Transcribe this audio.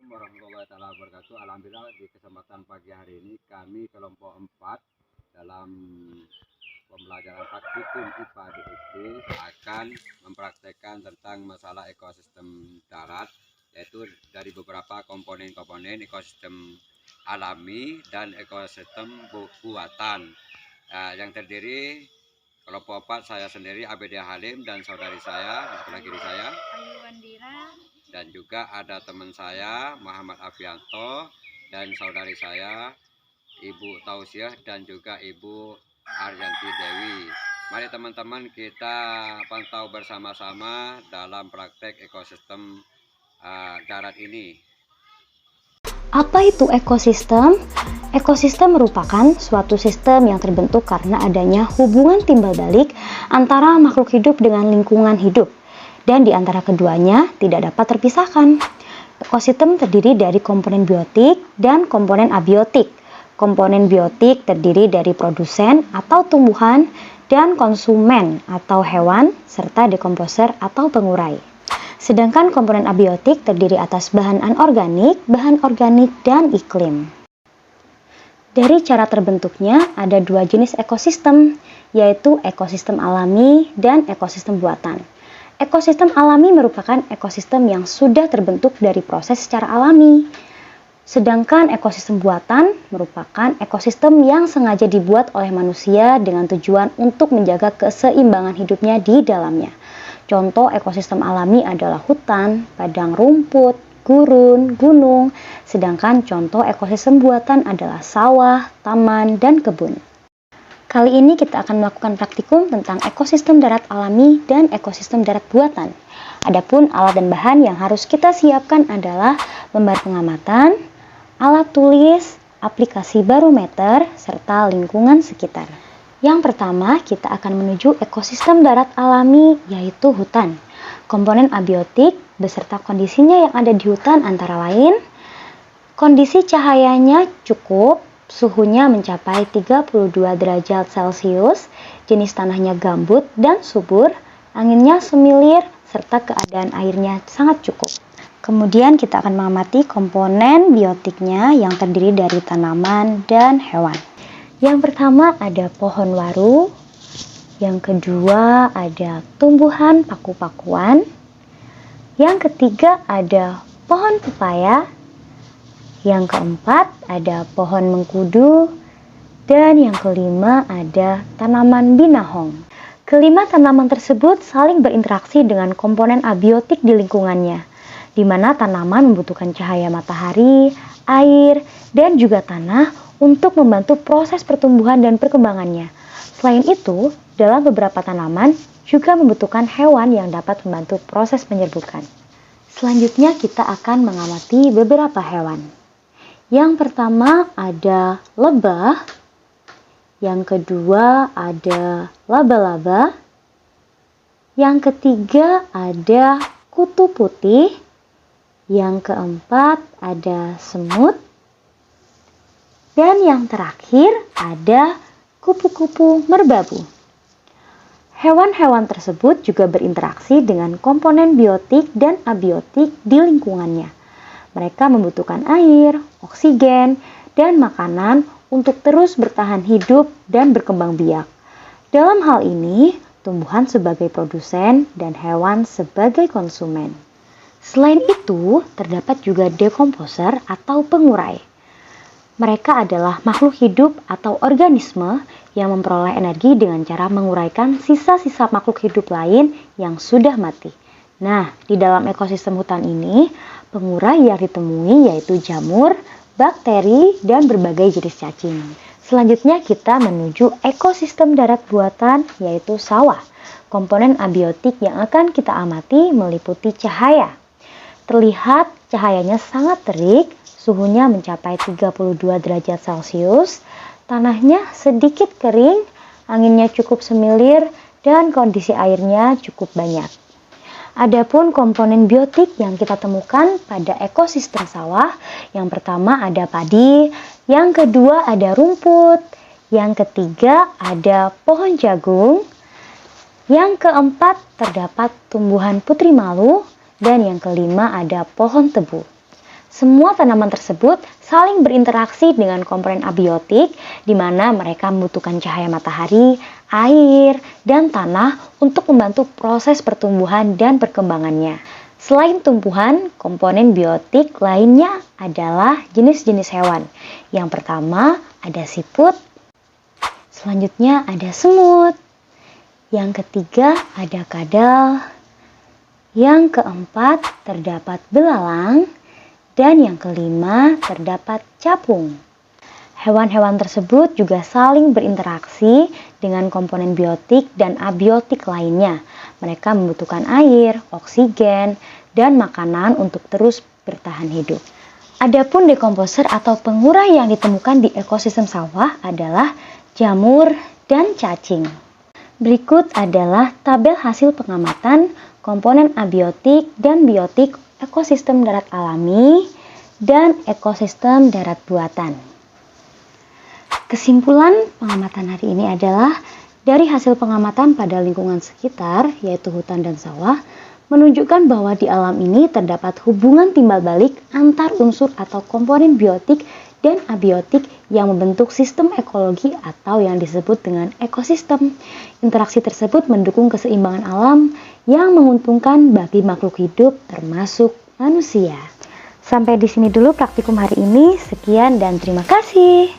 Warahmatullahi taala wabarakatuh. Alhamdulillah di kesempatan pagi hari ini kami kelompok 4 dalam pembelajaran praktikum IPA di SD akan mempraktekkan tentang masalah ekosistem darat, yaitu dari beberapa komponen-komponen ekosistem alami dan ekosistem buatan, yang terdiri kelompok 4 saya sendiri ABD Halim dan saudari saya di sebelah kiri saya Ayu Wandira, dan juga ada teman saya Muhammad Afianto dan saudari saya Ibu Tausiah dan juga Ibu Aryanti Dewi. Mari teman-teman kita pantau bersama-sama dalam praktek ekosistem darat ini. Apa itu ekosistem? Ekosistem merupakan suatu sistem yang terbentuk karena adanya hubungan timbal balik antara makhluk hidup dengan lingkungan hidup, dan di antara keduanya tidak dapat terpisahkan. Ekosistem terdiri dari komponen biotik dan komponen abiotik. Komponen biotik terdiri dari produsen atau tumbuhan dan konsumen atau hewan, serta dekomposer atau pengurai. Sedangkan komponen abiotik terdiri atas bahan anorganik, dan iklim. Dari cara terbentuknya ada dua jenis ekosistem, yaitu ekosistem alami dan ekosistem buatan. Ekosistem alami merupakan ekosistem yang sudah terbentuk dari proses secara alami. Sedangkan ekosistem buatan merupakan ekosistem yang sengaja dibuat oleh manusia dengan tujuan untuk menjaga keseimbangan hidupnya di dalamnya. Contoh ekosistem alami adalah hutan, padang rumput, gurun, gunung. Sedangkan contoh ekosistem buatan adalah sawah, taman, dan kebun. Kali ini kita akan melakukan praktikum tentang ekosistem darat alami dan ekosistem darat buatan. Adapun alat dan bahan yang harus kita siapkan adalah lembar pengamatan, alat tulis, aplikasi barometer, serta lingkungan sekitar. Yang pertama, kita akan menuju ekosistem darat alami, yaitu hutan. Komponen abiotik beserta kondisinya yang ada di hutan antara lain, kondisi cahayanya cukup, suhunya mencapai 32 derajat Celcius, jenis tanahnya gambut dan subur, anginnya semilir, serta keadaan airnya sangat cukup. Kemudian kita akan mengamati komponen biotiknya yang terdiri dari tanaman dan hewan. Yang pertama ada pohon waru, yang kedua ada tumbuhan paku-pakuan, yang ketiga ada pohon pepaya, yang keempat ada pohon mengkudu, dan yang kelima ada tanaman binahong. Kelima tanaman tersebut saling berinteraksi dengan komponen abiotik di lingkungannya, di mana tanaman membutuhkan cahaya matahari, air, dan juga tanah untuk membantu proses pertumbuhan dan perkembangannya. Selain itu, dalam beberapa tanaman juga membutuhkan hewan yang dapat membantu proses penyerbukan. Selanjutnya kita akan mengamati beberapa hewan. Yang pertama ada lebah, yang kedua ada laba-laba, yang ketiga ada kutu putih, yang keempat ada semut, dan yang terakhir ada kupu-kupu merbabu. Hewan-hewan tersebut juga berinteraksi dengan komponen biotik dan abiotik di lingkungannya. Mereka membutuhkan air, oksigen, dan makanan untuk terus bertahan hidup dan berkembang biak. Dalam hal ini, tumbuhan sebagai produsen dan hewan sebagai konsumen. Selain itu, terdapat juga dekomposer atau pengurai. Mereka adalah makhluk hidup atau organisme yang memperoleh energi dengan cara menguraikan sisa-sisa makhluk hidup lain yang sudah mati. Nah, di dalam ekosistem hutan ini, pengurai yang ditemui yaitu jamur, bakteri, dan berbagai jenis cacing. Selanjutnya kita menuju ekosistem darat buatan, yaitu sawah. Komponen abiotik yang akan kita amati meliputi cahaya. Terlihat cahayanya sangat terik, suhunya mencapai 32 derajat Celcius, tanahnya sedikit kering, anginnya cukup semilir, dan kondisi airnya cukup banyak. Adapun komponen biotik yang kita temukan pada ekosistem sawah, yang pertama ada padi, yang kedua ada rumput, yang ketiga ada pohon jagung, yang keempat terdapat tumbuhan putri malu, dan yang kelima ada pohon tebu. Semua tanaman tersebut saling berinteraksi dengan komponen abiotik, di mana mereka membutuhkan cahaya matahari, air, dan tanah untuk membantu proses pertumbuhan dan perkembangannya. Selain tumbuhan, komponen biotik lainnya adalah jenis-jenis hewan. Yang pertama ada siput, selanjutnya ada semut, yang ketiga ada kadal, yang keempat terdapat belalang, dan yang kelima terdapat capung. Hewan-hewan tersebut juga saling berinteraksi dengan komponen biotik dan abiotik lainnya. Mereka membutuhkan air, oksigen, dan makanan untuk terus bertahan hidup. Adapun dekomposer atau pengurai yang ditemukan di ekosistem sawah adalah jamur dan cacing. Berikut adalah tabel hasil pengamatan komponen abiotik dan biotik ekosistem darat alami dan ekosistem darat buatan. Kesimpulan pengamatan hari ini adalah dari hasil pengamatan pada lingkungan sekitar, yaitu hutan dan sawah, menunjukkan bahwa di alam ini terdapat hubungan timbal balik antar unsur atau komponen biotik dan abiotik yang membentuk sistem ekologi atau yang disebut dengan ekosistem. Interaksi tersebut mendukung keseimbangan alam yang menguntungkan bagi makhluk hidup termasuk manusia. Sampai di sini dulu praktikum hari ini. Sekian dan terima kasih.